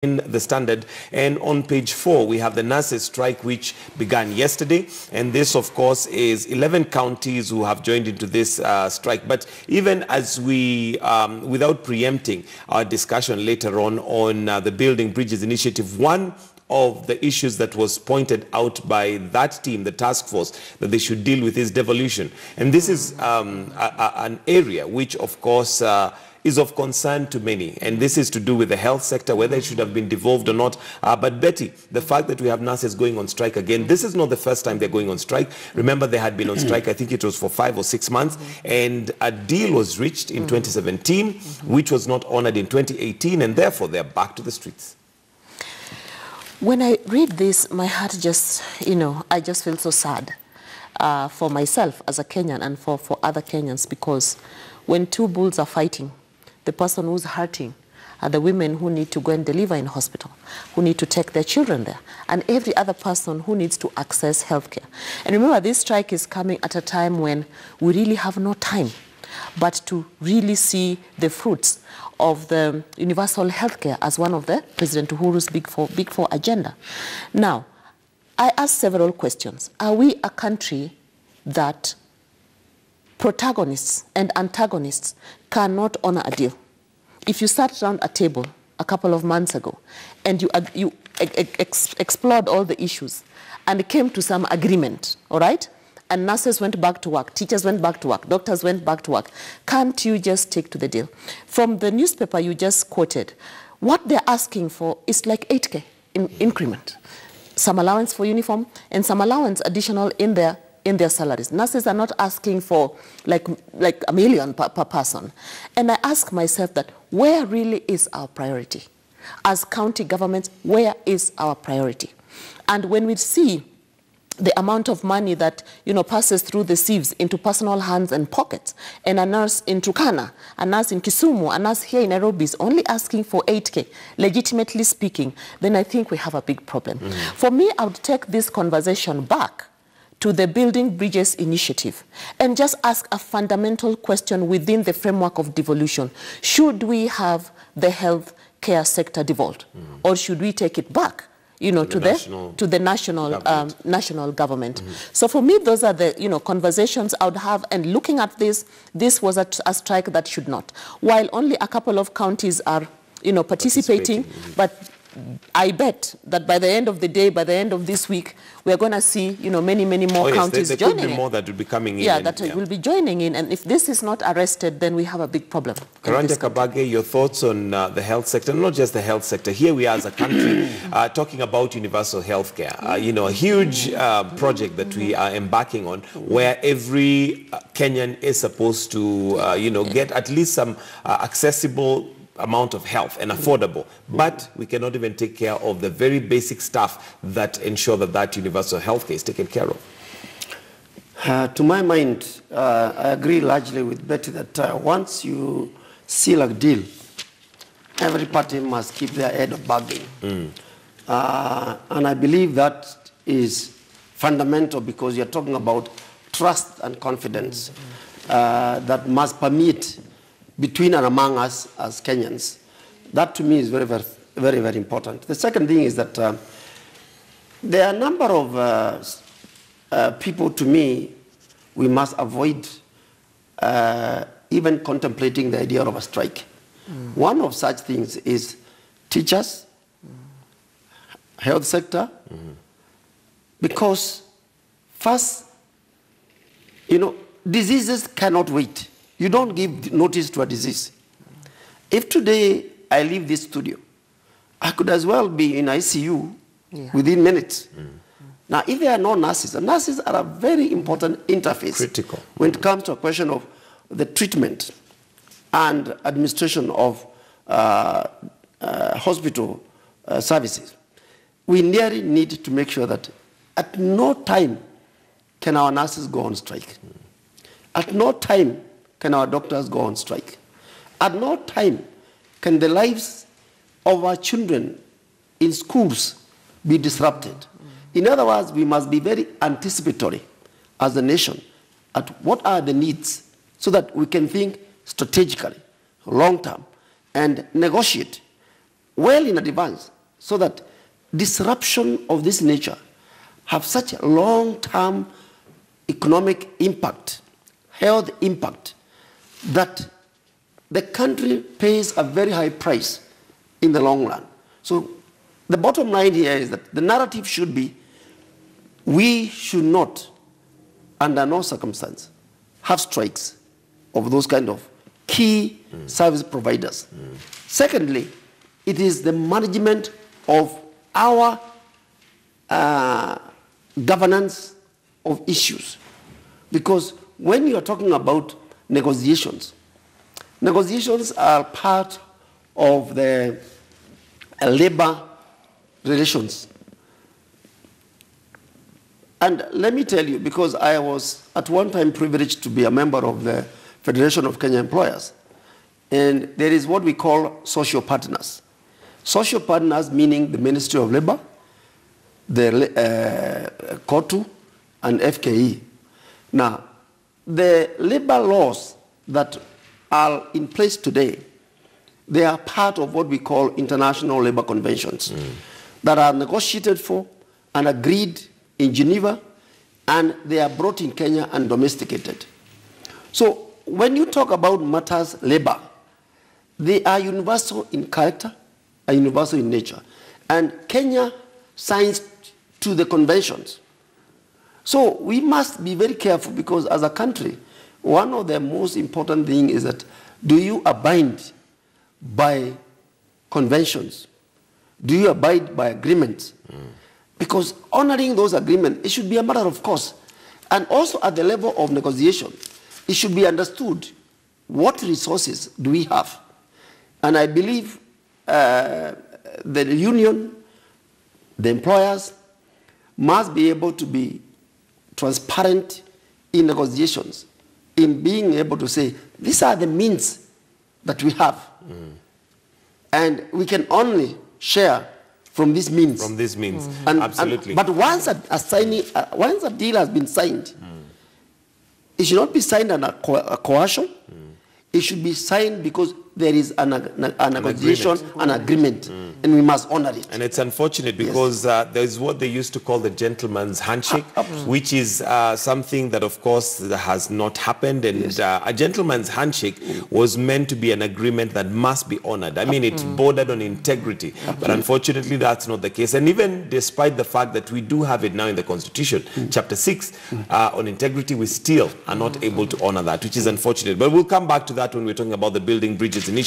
in the Standard, and on page 4 we have the nurses strike, which began yesterday, and this of course is 11 counties who have joined into this strike. But even as we without preempting our discussion later on the Building Bridges Initiative, one of the issues that was pointed out by that team, the task force, that they should deal with is devolution. And this is an area which of course is of concern to many, and this is to do with the health sector, whether it should have been devolved or not. But Betty, the fact that we have nurses going on strike again, this is not the first time they're going on strike. Remember, they had been on strike, I think it was for 5 or 6 months, and a deal was reached in 2017, which was not honored in 2018, and therefore they're back to the streets. When I read this, my heart just, I just feel so sad for myself as a Kenyan and for other Kenyans, because when two bulls are fighting, the person who's hurting are the women who need to go and deliver in hospital, who need to take their children there, and every other person who needs to access healthcare. And remember, this strike is coming at a time when we really have no time but to really see the fruits of the universal healthcare as one of the President Uhuru's Big Four agenda. Now, I asked several questions. Are we a country that protagonists and antagonists cannot honor a deal? If you sat around a table a couple of months ago and you explored all the issues and came to some agreement, all right? And nurses went back to work, teachers went back to work, doctors went back to work, can't you just stick to the deal? From the newspaper you just quoted, what they're asking for is like 8K in increment. Some allowance for uniform and some allowance additional in their salaries. Nurses are not asking for like $1 million per person. And I ask myself that where really is our priority? As county governments, where is our priority? And when we see the amount of money that passes through the sieves into personal hands and pockets, and a nurse in Turkana, a nurse in Kisumu, a nurse here in Nairobi is only asking for 8K, legitimately speaking, then I think we have a big problem. For me, I would take this conversation back to the Building Bridges Initiative and just ask a fundamental question within the framework of devolution. Should we have the health care sector devolved, or should we take it back to the national government? So for me, those are the conversations I would have. And looking at this was a strike that should not. While only a couple of counties are participating, but I bet that by the end of the day, by the end of this week, we're going to see, many more counties there joining could be more that will be coming in. Yeah, that will be joining in. And if this is not arrested, then we have a big problem. Karanja Kabage, your thoughts on the health sector, not just the health sector. Here we are as a country talking about universal health care, a huge project that we are embarking on, where every Kenyan is supposed to, get at least some accessible amount of health and affordable, but we cannot even take care of the very basic stuff that ensure that universal health care is taken care of. To my mind, I agree largely with Betty that once you seal a deal, every party must keep their head of bargaining. And I believe that is fundamental, because you're talking about trust and confidence that must permeate between and among us as Kenyans. That to me is very, very important. The second thing is that there are a number of people, to me, we must avoid even contemplating the idea of a strike. One of such things is teachers, health sector, because first, diseases cannot wait. You don't give notice to a disease. If today I leave this studio, I could as well be in ICU within minutes. Now, if there are no nurses, the nurses are a very important interface. Critical. When it comes to a question of the treatment and administration of hospital services. We really need to make sure that at no time can our nurses go on strike. At no time can our doctors go on strike. At no time can the lives of our children in schools be disrupted. In other words, we must be very anticipatory as a nation at what are the needs so that we can think strategically, long term, and negotiate well in advance so that disruption of this nature have such a long-term economic impact, health impact, that the country pays a very high price in the long run. So the bottom line here is that the narrative should be, we should not, under no circumstance, have strikes of those kind of key service providers. Secondly, it is the management of our governance of issues. Because when you are talking about negotiations, negotiations are part of the labor relations. And let me tell you, because I was at one time privileged to be a member of the Federation of Kenya Employers, and there is what we call social partners. Social partners meaning the Ministry of Labor, the KOTU, and FKE. Now, the labor laws that are in place today, they are part of what we call international labor conventions that are negotiated for and agreed in Geneva, and they are brought in Kenya and domesticated. So when you talk about matters labor, they are universal in character and universal in nature. And Kenya signs to the conventions. So we must be very careful, because as a country, one of the most important things is that, do you abide by conventions? Do you abide by agreements? Because honoring those agreements, it should be a matter of course. And also at the level of negotiation, it should be understood what resources do we have. And I believe the union, the employers, must be able to be transparent in negotiations, in being able to say, these are the means that we have. And we can only share from these means. From these means, Absolutely. But once once a deal has been signed, it should not be signed under coercion. It should be signed because there is a negotiation, an agreement, and we must honor it. And it's unfortunate because there is what they used to call the gentleman's handshake, which is something that, of course, has not happened. And a gentleman's handshake was meant to be an agreement that must be honored. I mean, it bordered on integrity. But unfortunately, that's not the case. And even despite the fact that we do have it now in the Constitution, Chapter 6, on integrity, we still are not able to honor that, which is unfortunate. But we'll come back to that when we're talking about the Building Bridges Initiative.